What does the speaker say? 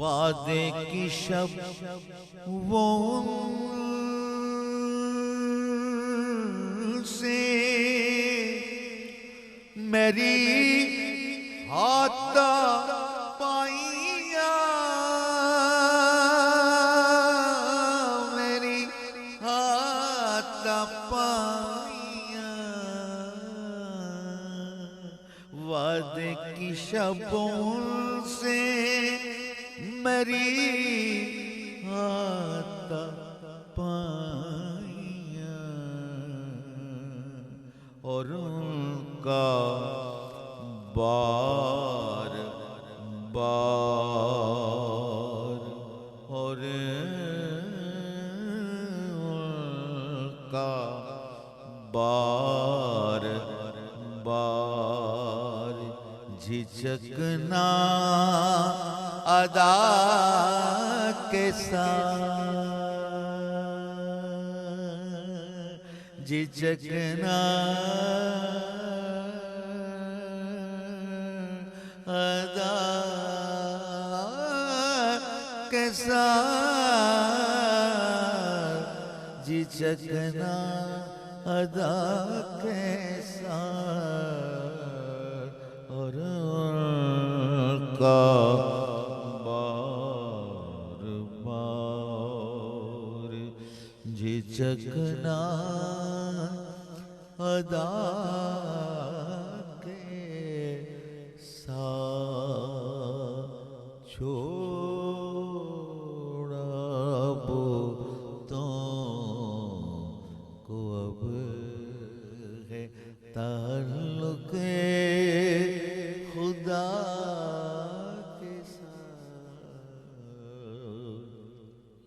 वादे की शब वो से मेरी हाथा पाइया, मेरी हाथा पाइया। वादे की शबों से मेरी हाथा पाइया और उनका बार बार और उनका बार बार झिझकना अदा के साथ, झिझकना अदा के साथ, झिझकना अदा के साथ और उनका बार बार झिझकना अदा के साथ छोड़